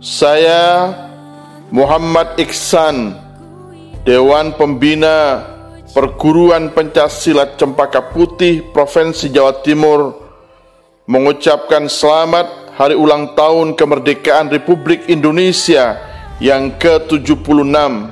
Saya Muhammad Iksan, Dewan Pembina Perguruan Pencaksilat Cempaka Putih Provinsi Jawa Timur, mengucapkan selamat Hari Ulang Tahun Kemerdekaan Republik Indonesia yang ke-76.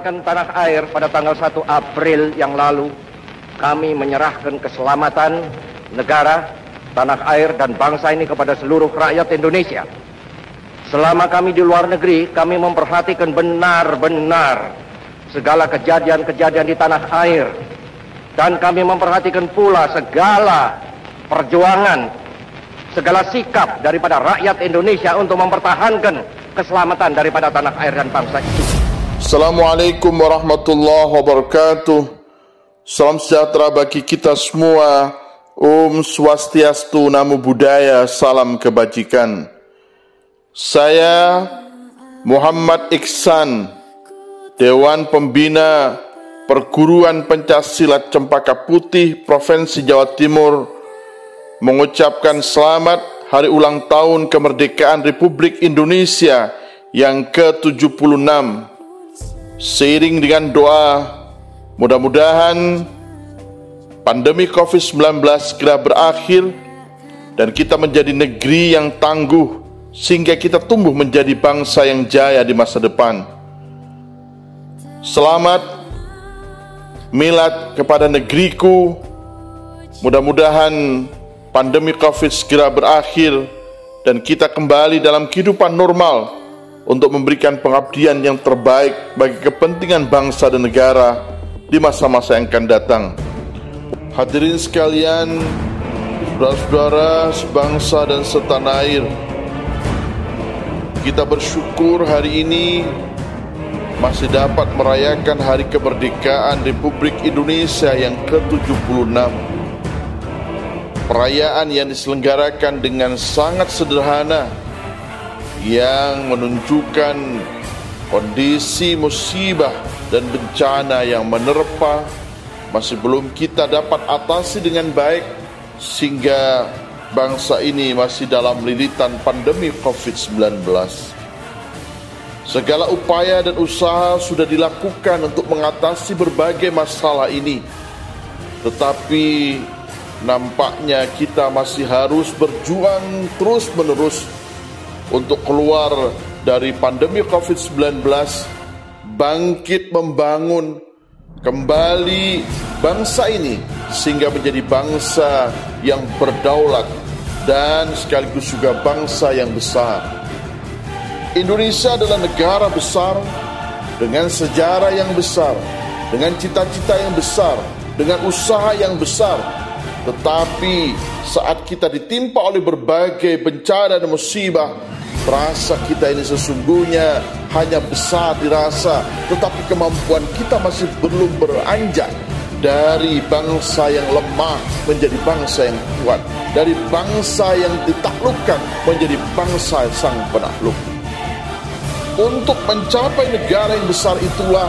Meninggalkan tanah air pada tanggal 1 April yang lalu, kami menyerahkan keselamatan negara, tanah air, dan bangsa ini kepada seluruh rakyat Indonesia. Selama kami di luar negeri, kami memperhatikan benar-benar segala kejadian-kejadian di tanah air. Dan kami memperhatikan pula segala perjuangan, segala sikap daripada rakyat Indonesia untuk mempertahankan keselamatan daripada tanah air dan bangsa itu. Assalamualaikum warahmatullahi wabarakatuh. Salam sejahtera bagi kita semua. Om Swastiastu, Namo Buddhaya, salam kebajikan. Saya Muhammad Iksan, Dewan Pembina Perguruan Pencaksilat Cempaka Putih Provinsi Jawa Timur, mengucapkan selamat Hari Ulang Tahun Kemerdekaan Republik Indonesia yang ke-76. Seiring dengan doa, mudah-mudahan pandemi COVID-19 segera berakhir dan kita menjadi negeri yang tangguh sehingga kita tumbuh menjadi bangsa yang jaya di masa depan. Selamat milad kepada negeriku. Mudah-mudahan pandemi COVID segera berakhir dan kita kembali dalam kehidupan normal untuk memberikan pengabdian yang terbaik bagi kepentingan bangsa dan negara di masa-masa yang akan datang. Hadirin sekalian, saudara-saudara sebangsa dan setanah air, kita bersyukur hari ini masih dapat merayakan Hari Kemerdekaan Republik Indonesia yang ke-76. Perayaan yang diselenggarakan dengan sangat sederhana, yang menunjukkan kondisi musibah dan bencana yang menerpa masih belum kita dapat atasi dengan baik, sehingga bangsa ini masih dalam lilitan pandemi COVID-19. Segala upaya dan usaha sudah dilakukan untuk mengatasi berbagai masalah ini, tetapi nampaknya kita masih harus berjuang terus-menerus untuk keluar dari pandemi COVID-19, bangkit membangun kembali bangsa ini sehingga menjadi bangsa yang berdaulat dan sekaligus juga bangsa yang besar. Indonesia adalah negara besar dengan sejarah yang besar, dengan cita-cita yang besar, dengan usaha yang besar. Tetapi saat kita ditimpa oleh berbagai bencana dan musibah, terasa kita ini sesungguhnya hanya besar dirasa, tetapi kemampuan kita masih belum beranjak dari bangsa yang lemah menjadi bangsa yang kuat, dari bangsa yang ditaklukkan menjadi bangsa sang penakluk. Untuk mencapai negara yang besar itulah,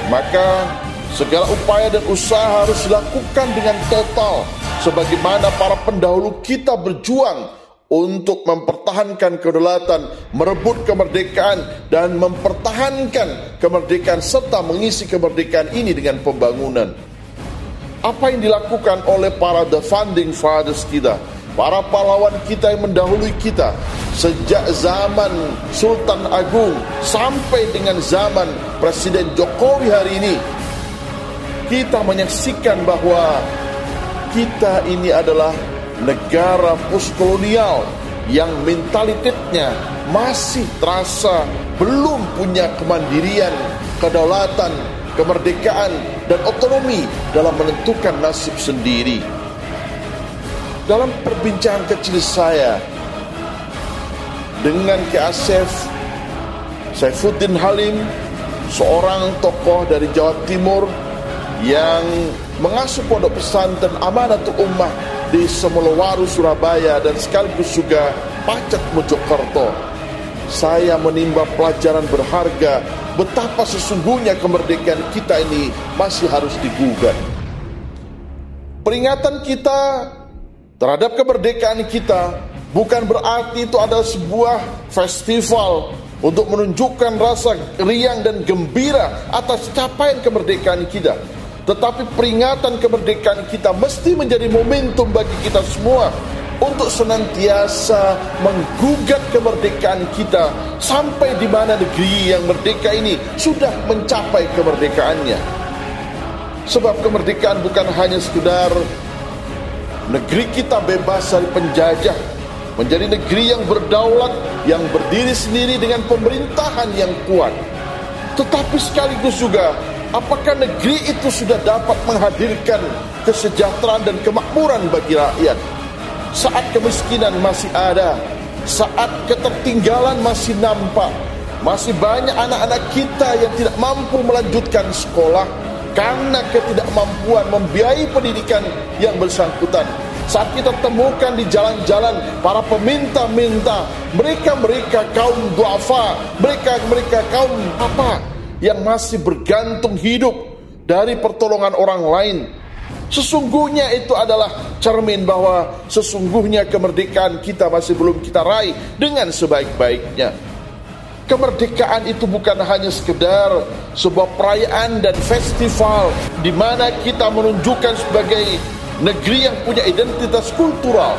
maka segala upaya dan usaha harus dilakukan dengan total, sebagaimana para pendahulu kita berjuang untuk mempertahankan kedaulatan, merebut kemerdekaan, dan mempertahankan kemerdekaan serta mengisi kemerdekaan ini dengan pembangunan. Apa yang dilakukan oleh para the founding fathers kita, para pahlawan kita yang mendahului kita, sejak zaman Sultan Agung sampai dengan zaman Presiden Jokowi hari ini, kita menyaksikan bahwa kita ini adalah negara postkolonial yang mentalitasnya masih terasa belum punya kemandirian, kedaulatan, kemerdekaan, dan otonomi dalam menentukan nasib sendiri. Dalam perbincangan kecil saya dengan Kiai Saifuddin Halim, seorang tokoh dari Jawa Timur yang mengasuh pondok pesantren Amanatul Ummah di Semelowaru, Surabaya, dan sekaligus juga Pacet, Mojokerto, saya menimba pelajaran berharga betapa sesungguhnya kemerdekaan kita ini masih harus digugat. Peringatan kita terhadap kemerdekaan kita bukan berarti itu adalah sebuah festival untuk menunjukkan rasa riang dan gembira atas capaian kemerdekaan kita. Tetapi peringatan kemerdekaan kita mesti menjadi momentum bagi kita semua untuk senantiasa menggugat kemerdekaan kita sampai di mana negeri yang merdeka ini sudah mencapai kemerdekaannya. Sebab kemerdekaan bukan hanya sekedar negeri kita bebas dari penjajah, menjadi negeri yang berdaulat, yang berdiri sendiri dengan pemerintahan yang kuat. Tetapi sekaligus juga, apakah negeri itu sudah dapat menghadirkan kesejahteraan dan kemakmuran bagi rakyat? Saat kemiskinan masih ada, saat ketertinggalan masih nampak, masih banyak anak-anak kita yang tidak mampu melanjutkan sekolah karena ketidakmampuan membiayai pendidikan yang bersangkutan. Saat kita temukan di jalan-jalan para peminta-minta, mereka kaum duafa, mereka kaum yang masih bergantung hidup dari pertolongan orang lain. Sesungguhnya itu adalah cermin bahwa sesungguhnya kemerdekaan kita masih belum kita raih dengan sebaik-baiknya. Kemerdekaan itu bukan hanya sekedar sebuah perayaan dan festival di mana kita menunjukkan sebagai negeri yang punya identitas kultural,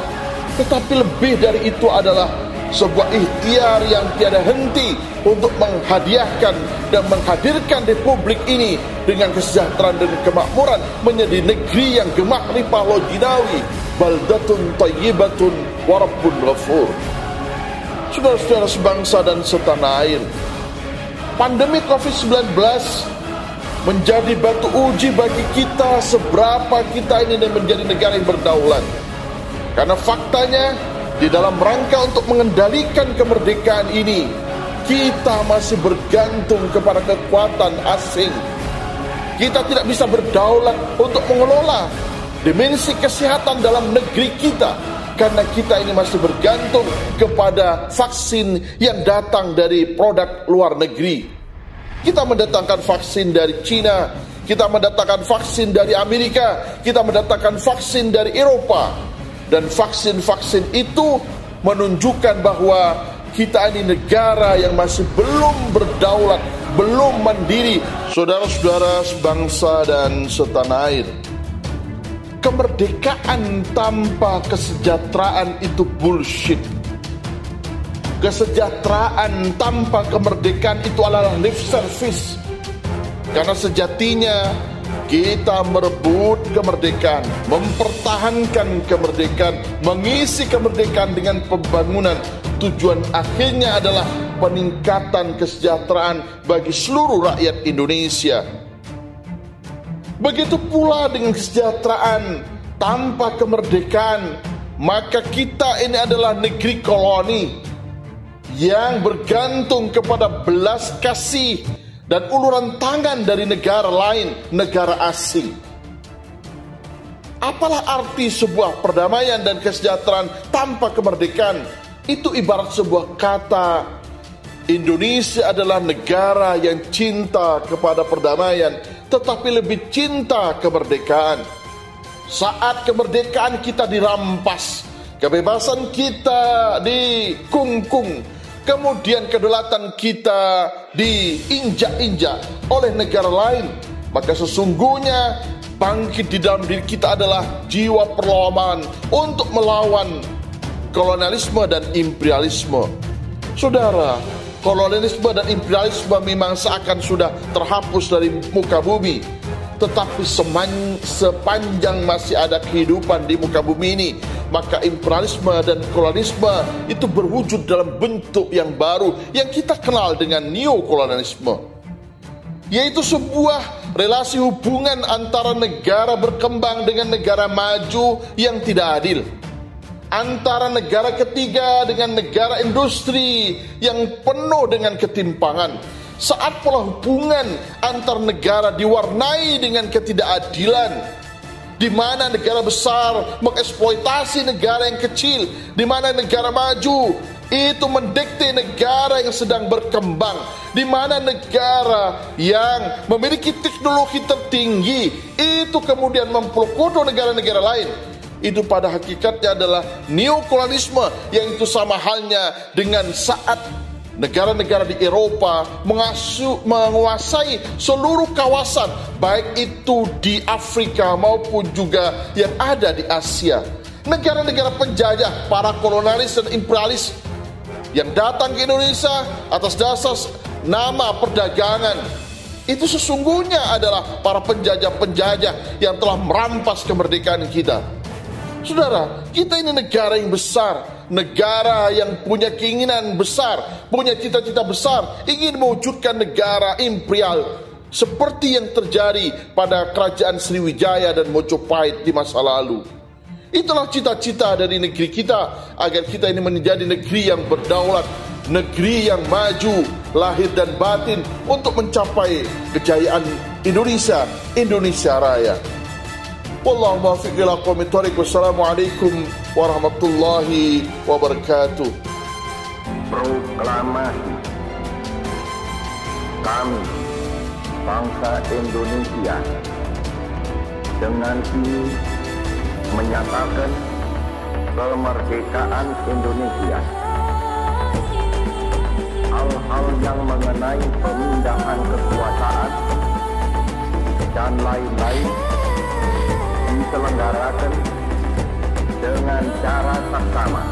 tetapi lebih dari itu adalah sebuah ikhtiar yang tiada henti untuk menghadiahkan dan menghadirkan republik ini dengan kesejahteraan dan kemakmuran menjadi negeri yang gemah ripah lojinawi, baldatun thayyibatun wa rabbun ghafur. Saudara-saudara sebangsa dan setanah air, pandemi COVID-19 menjadi batu uji bagi kita seberapa kita ini menjadi negara yang berdaulat. Karena faktanya, di dalam rangka untuk mengendalikan kemerdekaan ini, kita masih bergantung kepada kekuatan asing. Kita tidak bisa berdaulat untuk mengelola dimensi kesehatan dalam negeri kita, karena kita ini masih bergantung kepada vaksin yang datang dari produk luar negeri. Kita mendatangkan vaksin dari Cina, kita mendatangkan vaksin dari Amerika, kita mendatangkan vaksin dari Eropa. Dan vaksin-vaksin itu menunjukkan bahwa kita ini negara yang masih belum berdaulat, belum mandiri. Saudara-saudara sebangsa dan setanah air, kemerdekaan tanpa kesejahteraan itu bullshit. Kesejahteraan tanpa kemerdekaan itu adalah lip service. Karena sejatinya kita merebut kemerdekaan, mempertahankan kemerdekaan, mengisi kemerdekaan dengan pembangunan. Tujuan akhirnya adalah peningkatan kesejahteraan bagi seluruh rakyat Indonesia. Begitu pula dengan kesejahteraan tanpa kemerdekaan, maka kita ini adalah negeri koloni yang bergantung kepada belas kasih dan uluran tangan dari negara lain, negara asing. Apalah arti sebuah perdamaian dan kesejahteraan tanpa kemerdekaan? Itu ibarat sebuah kata, Indonesia adalah negara yang cinta kepada perdamaian, tetapi lebih cinta kemerdekaan. Saat kemerdekaan kita dirampas, kebebasan kita dikungkung, kemudian kedaulatan kita diinjak-injak oleh negara lain, maka sesungguhnya bangkit di dalam diri kita adalah jiwa perlawanan untuk melawan kolonialisme dan imperialisme. Saudara, kolonialisme dan imperialisme memang seakan sudah terhapus dari muka bumi, tetapi sepanjang masih ada kehidupan di muka bumi ini, maka imperialisme dan kolonialisme itu berwujud dalam bentuk yang baru yang kita kenal dengan neokolonialisme, yaitu sebuah relasi hubungan antara negara berkembang dengan negara maju yang tidak adil, antara negara ketiga dengan negara industri yang penuh dengan ketimpangan. Saat pola hubungan antar negara diwarnai dengan ketidakadilan, di mana negara besar mengeksploitasi negara yang kecil, di mana negara maju itu mendikte negara yang sedang berkembang, di mana negara yang memiliki teknologi tertinggi itu kemudian memperkosa negara-negara lain. Itu pada hakikatnya adalah neokolonialisme, yang itu sama halnya dengan saat negara-negara di Eropa menguasai seluruh kawasan, baik itu di Afrika maupun juga yang ada di Asia. Negara-negara penjajah, para kolonialis dan imperialis yang datang ke Indonesia atas dasar nama perdagangan, itu sesungguhnya adalah para penjajah-penjajah yang telah merampas kemerdekaan kita. Saudara, kita ini negara yang besar, negara yang punya keinginan besar, punya cita-cita besar, ingin mewujudkan negara imperial seperti yang terjadi pada kerajaan Sriwijaya dan Mojopahit di masa lalu. Itulah cita-cita dari negeri kita, agar kita ini menjadi negeri yang berdaulat, negeri yang maju lahir dan batin untuk mencapai kejayaan Indonesia, Indonesia Raya. Wallahu muwaffiq ila aqwamit thoriq. Wassalamualaikum warahmatullahi wabarakatuh. Proklamasi kami, bangsa Indonesia, dengan ini menyatakan kemerdekaan Indonesia. Hal-hal yang mengenai pemindahan kekuasaan dan lain-lain diselenggarakan dengan cara saksama.